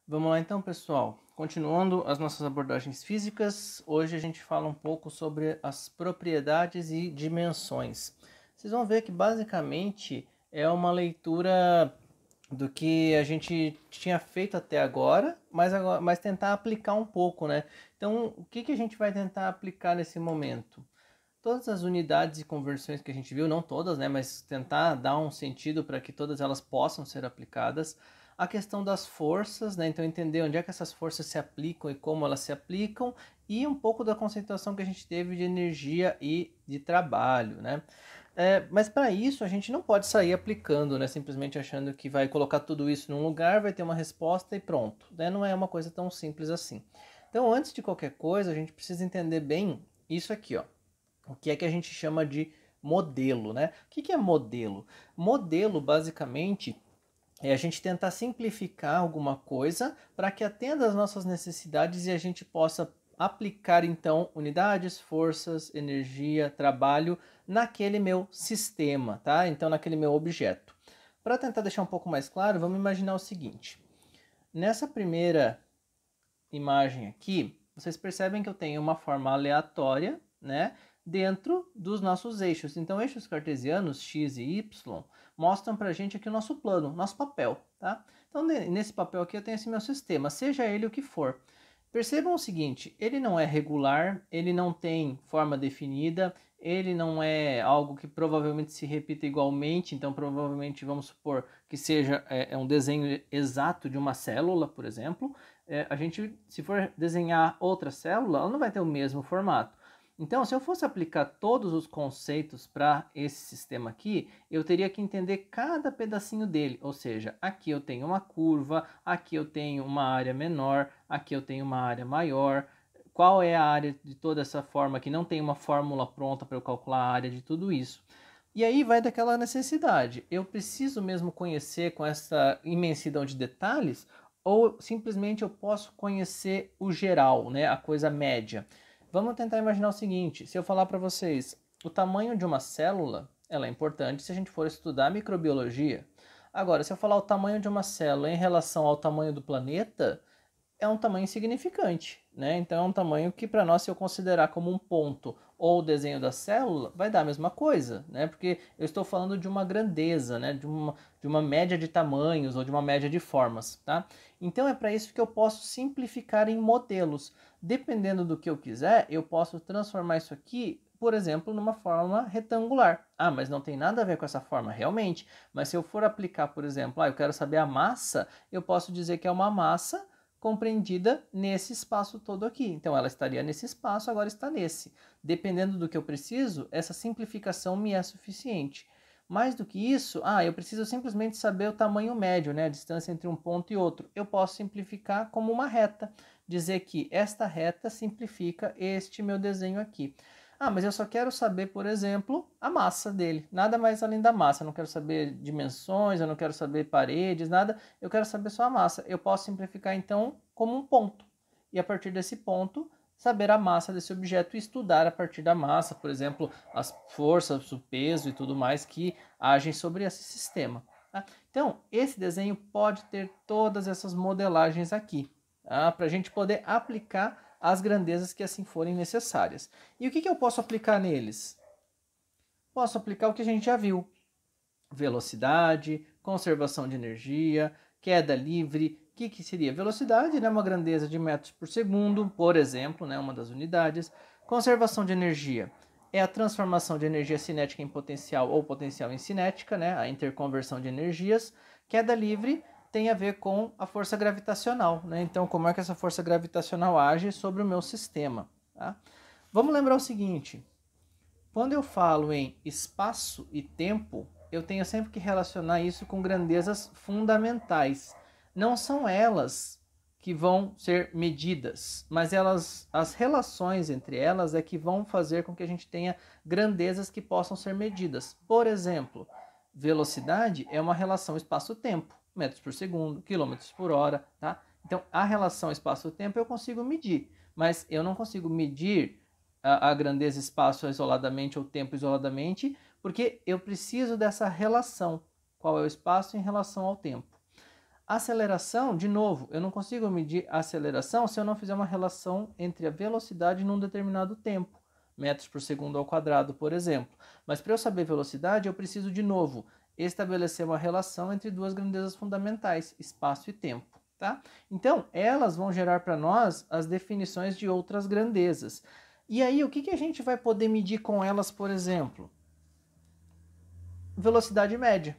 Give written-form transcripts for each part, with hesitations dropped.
Vamos lá então, pessoal. Continuando as nossas abordagens físicas, hoje a gente fala um pouco sobre as propriedades e dimensões. Vocês vão ver que basicamente é uma leitura do que a gente tinha feito até agora, mas tentar aplicar um pouco, né? Então, o que a gente vai tentar aplicar nesse momento? Todas as unidades e conversões que a gente viu, não todas, né, mas tentar dar um sentido para que todas elas possam ser aplicadas. A questão das forças, né, então entender onde é que essas forças se aplicam e como elas se aplicam, e um pouco da conceituação que a gente teve de energia e de trabalho, né. Mas para isso a gente não pode sair aplicando, né, simplesmente achando que vai colocar tudo isso num lugar, vai ter uma resposta e pronto, né, não é uma coisa tão simples assim. Então, antes de qualquer coisa, a gente precisa entender bem isso aqui, ó. O que é que a gente chama de modelo, né? O que é modelo? Modelo, basicamente, é a gente tentar simplificar alguma coisa para que atenda às nossas necessidades e a gente possa aplicar, então, unidades, forças, energia, trabalho naquele meu sistema, tá? Então, naquele meu objeto. Para tentar deixar um pouco mais claro, vamos imaginar o seguinte. Nessa primeira imagem aqui, vocês percebem que eu tenho uma forma aleatória, né, dentro dos nossos eixos. Então, eixos cartesianos, x e y, mostram para a gente aqui o nosso plano, nosso papel, tá? Então, nesse papel aqui eu tenho esse meu sistema, seja ele o que for. Percebam o seguinte, ele não é regular, ele não tem forma definida, ele não é algo que provavelmente se repita igualmente, então provavelmente vamos supor que seja um desenho exato de uma célula, por exemplo. A gente, se for desenhar outra célula, ela não vai ter o mesmo formato. Então, se eu fosse aplicar todos os conceitos para esse sistema aqui, eu teria que entender cada pedacinho dele. Ou seja, aqui eu tenho uma curva, aqui eu tenho uma área menor, aqui eu tenho uma área maior. Qual é a área de toda essa forma que não tem uma fórmula pronta para eu calcular a área de tudo isso? E aí vai daquela necessidade. Eu preciso mesmo conhecer com essa imensidão de detalhes ou simplesmente eu posso conhecer o geral, né, a coisa média. Vamos tentar imaginar o seguinte, se eu falar para vocês, o tamanho de uma célula, ela é importante se a gente for estudar microbiologia. Agora, se eu falar o tamanho de uma célula em relação ao tamanho do planeta, é um tamanho insignificante, né? Então é um tamanho que para nós, se eu considerar como um ponto ou o desenho da célula, vai dar a mesma coisa, né? Porque eu estou falando de uma grandeza, né? De uma média de tamanhos ou de uma média de formas, tá? Então é para isso que eu posso simplificar em modelos. Dependendo do que eu quiser, eu posso transformar isso aqui, por exemplo, numa forma retangular. Ah, mas não tem nada a ver com essa forma, realmente. Mas se eu for aplicar, por exemplo, eu quero saber a massa, eu posso dizer que é uma massa compreendida nesse espaço todo aqui. Então ela estaria nesse espaço, agora está nesse. Dependendo do que eu preciso, essa simplificação me é suficiente. Mais do que isso, eu preciso simplesmente saber o tamanho médio, né, a distância entre um ponto e outro. Eu posso simplificar como uma reta, dizer que esta reta simplifica este meu desenho aqui. Mas eu só quero saber, por exemplo, a massa dele. Nada mais além da massa. Eu não quero saber dimensões, eu não quero saber paredes, nada. Eu quero saber só a massa. Eu posso simplificar, então, como um ponto. E a partir desse ponto, saber a massa desse objeto e estudar a partir da massa, por exemplo, as forças, o peso e tudo mais que agem sobre esse sistema. Tá? Então, esse desenho pode ter todas essas modelagens aqui, tá? Para a gente poder aplicar as grandezas que assim forem necessárias. E o que eu posso aplicar neles? Posso aplicar o que a gente já viu: velocidade, conservação de energia, queda livre. O que seria? Velocidade, né? Uma grandeza de metros por segundo, por exemplo, né? Uma das unidades. Conservação de energia é a transformação de energia cinética em potencial ou potencial em cinética, né? A interconversão de energias. Queda livre tem a ver com a força gravitacional, né? Então, como é que essa força gravitacional age sobre o meu sistema, tá? Vamos lembrar o seguinte: quando eu falo em espaço e tempo, eu tenho sempre que relacionar isso com grandezas fundamentais. Não são elas que vão ser medidas, mas as relações entre elas é que vão fazer com que a gente tenha grandezas que possam ser medidas. Por exemplo, velocidade é uma relação espaço-tempo, metros por segundo, quilômetros por hora, tá? Então, a relação espaço-tempo eu consigo medir, mas eu não consigo medir a grandeza espaço isoladamente ou tempo isoladamente, porque eu preciso dessa relação. Qual é o espaço em relação ao tempo? Aceleração, de novo, eu não consigo medir a aceleração se eu não fizer uma relação entre a velocidade num determinado tempo, metros por segundo ao quadrado, por exemplo. Mas para eu saber velocidade, eu preciso, de novo, estabelecer uma relação entre duas grandezas fundamentais, espaço e tempo. Tá? Então, elas vão gerar para nós as definições de outras grandezas. E aí, o que a gente vai poder medir com elas, por exemplo? Velocidade média.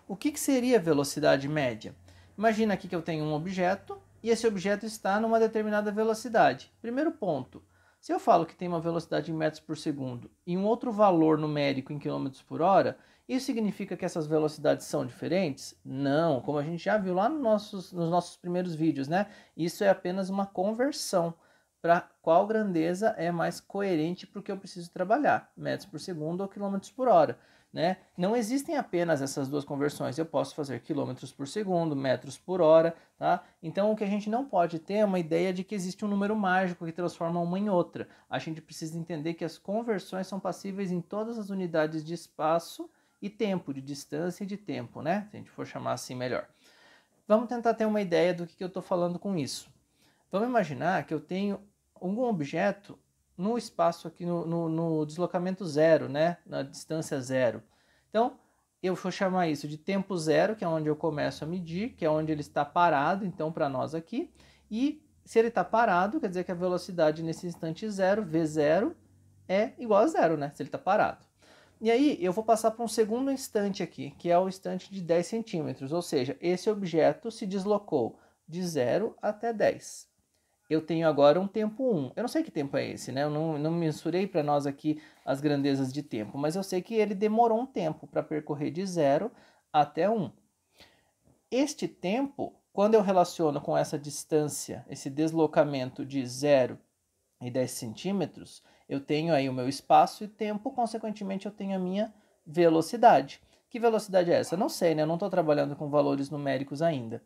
O que seria velocidade média? Imagina aqui que eu tenho um objeto e esse objeto está numa determinada velocidade. Primeiro ponto, se eu falo que tem uma velocidade em metros por segundo e um outro valor numérico em quilômetros por hora, isso significa que essas velocidades são diferentes? Não, como a gente já viu lá nos nossos primeiros vídeos, né? Isso é apenas uma conversão para qual grandeza é mais coerente para o que eu preciso trabalhar, metros por segundo ou quilômetros por hora. Né? Não existem apenas essas duas conversões, eu posso fazer quilômetros por segundo, metros por hora, tá? Então o que a gente não pode ter é uma ideia de que existe um número mágico que transforma uma em outra. A gente precisa entender que as conversões são passíveis em todas as unidades de espaço e tempo, de distância e de tempo, né? Se a gente for chamar assim melhor. Vamos tentar ter uma ideia do que eu estou falando com isso. Vamos imaginar que eu tenho algum objeto no espaço aqui no deslocamento zero, né? Na distância zero. Então, eu vou chamar isso de tempo zero, que é onde eu começo a medir, que é onde ele está parado, então, para nós aqui. E se ele está parado, quer dizer que a velocidade nesse instante zero, V0, é igual a zero, né? Se ele está parado. E aí, eu vou passar para um segundo instante aqui, que é o instante de 10 centímetros. Ou seja, esse objeto se deslocou de 0 até 10. Eu tenho agora um tempo 1. Eu não sei que tempo é esse, né? Eu não mensurei para nós aqui as grandezas de tempo, mas eu sei que ele demorou um tempo para percorrer de 0 até 1. Este tempo, quando eu relaciono com essa distância, esse deslocamento de 0 e 10 centímetros, eu tenho aí o meu espaço e tempo, consequentemente eu tenho a minha velocidade. Que velocidade é essa? Eu não sei, né? Eu não estou trabalhando com valores numéricos ainda.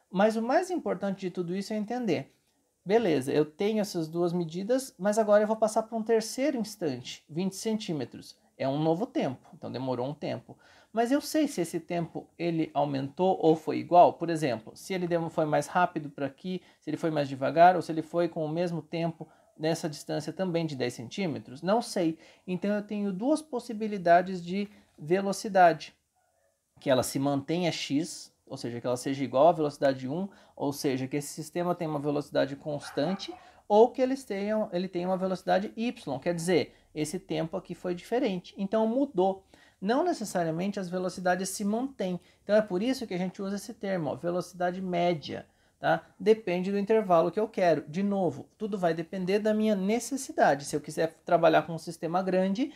Mas o mais importante de tudo isso é entender. Beleza, eu tenho essas duas medidas, mas agora eu vou passar para um terceiro instante, 20 centímetros. É um novo tempo, então demorou um tempo. Mas eu sei se esse tempo ele aumentou ou foi igual. Por exemplo, se ele foi mais rápido para aqui, se ele foi mais devagar, ou se ele foi com o mesmo tempo nessa distância também de 10 centímetros. Não sei. Então eu tenho duas possibilidades de velocidade. Que ela se mantenha x, ou seja, que ela seja igual à velocidade 1, ou seja, que esse sistema tenha uma velocidade constante, ou que ele tenha uma velocidade y, quer dizer, esse tempo aqui foi diferente, então mudou. Não necessariamente as velocidades se mantêm, então é por isso que a gente usa esse termo, ó, velocidade média. Tá? Depende do intervalo que eu quero. De novo, tudo vai depender da minha necessidade. Se eu quiser trabalhar com um sistema grande,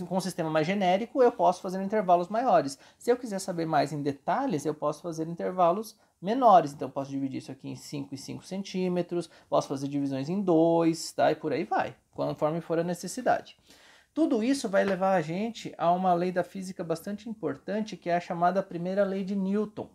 com um sistema mais genérico, eu posso fazer intervalos maiores. Se eu quiser saber mais em detalhes, eu posso fazer intervalos menores. Então, eu posso dividir isso aqui em 5 e 5 centímetros, posso fazer divisões em 2, tá? E por aí vai, conforme for a necessidade. Tudo isso vai levar a gente a uma lei da física bastante importante, que é a chamada primeira lei de Newton,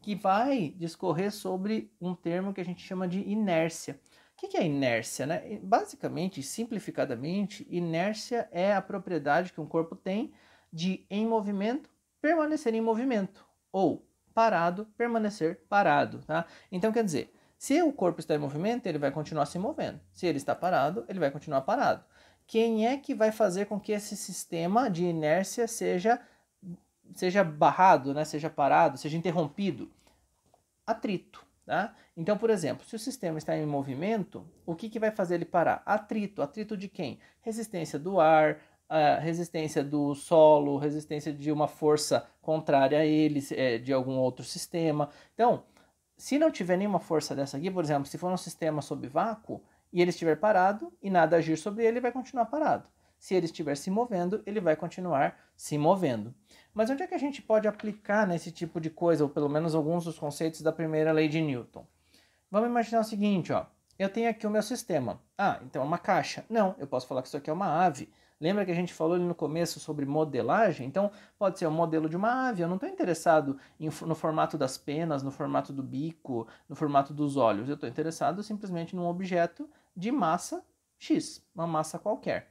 que vai discorrer sobre um termo que a gente chama de inércia. O que é inércia, né? Basicamente, simplificadamente, inércia é a propriedade que um corpo tem de, em movimento, permanecer em movimento, ou parado, permanecer parado, tá? Então, quer dizer, se o corpo está em movimento, ele vai continuar se movendo. Se ele está parado, ele vai continuar parado. Quem é que vai fazer com que esse sistema de inércia seja barrado, né? Seja parado, seja interrompido? Atrito. Tá? Então, por exemplo, se o sistema está em movimento, o que vai fazer ele parar? Atrito. Atrito de quem? Resistência do ar, resistência do solo, resistência de uma força contrária a ele, de algum outro sistema. Então, se não tiver nenhuma força dessa aqui, por exemplo, se for um sistema sob vácuo e ele estiver parado e nada agir sobre ele, ele vai continuar parado. Se ele estiver se movendo, ele vai continuar se movendo. Mas onde é que a gente pode aplicar nesse tipo de coisa, ou pelo menos alguns dos conceitos da primeira lei de Newton? Vamos imaginar o seguinte, ó. Eu tenho aqui o meu sistema. Ah, então é uma caixa. Não, eu posso falar que isso aqui é uma ave. Lembra que a gente falou ali no começo sobre modelagem? Então, pode ser um modelo de uma ave. Eu não estou interessado no formato das penas, no formato do bico, no formato dos olhos. Eu estou interessado simplesmente num objeto de massa X, uma massa qualquer.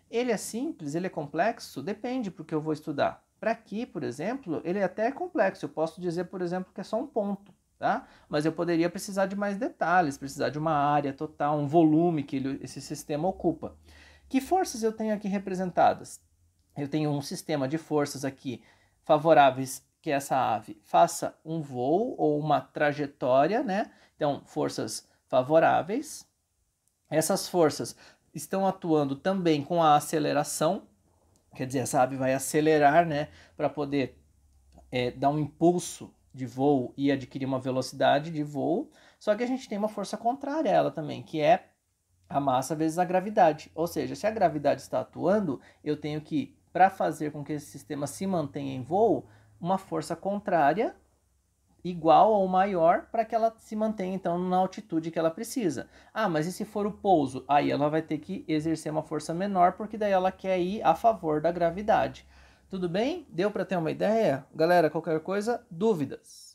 Ele é simples, ele é complexo? Depende, porque eu vou estudar. Para aqui, por exemplo, ele até é complexo. Eu posso dizer, por exemplo, que é só um ponto, tá? Mas eu poderia precisar de mais detalhes, precisar de uma área total, um volume que esse sistema ocupa. Que forças eu tenho aqui representadas? Eu tenho um sistema de forças aqui favoráveis que essa ave faça um voo ou uma trajetória, né? Então, forças favoráveis. Essas forças estão atuando também com a aceleração, quer dizer, essa ave vai acelerar, né, para poder dar um impulso de voo e adquirir uma velocidade de voo. Só que a gente tem uma força contrária a ela também, que é a massa vezes a gravidade. Ou seja, se a gravidade está atuando, eu tenho que, para fazer com que esse sistema se mantenha em voo, uma força contrária igual ou maior para que ela se mantenha então na altitude que ela precisa. Ah, mas e se for o pouso? Aí ela vai ter que exercer uma força menor porque daí ela quer ir a favor da gravidade. Tudo bem? Deu para ter uma ideia? Galera, qualquer coisa, dúvidas?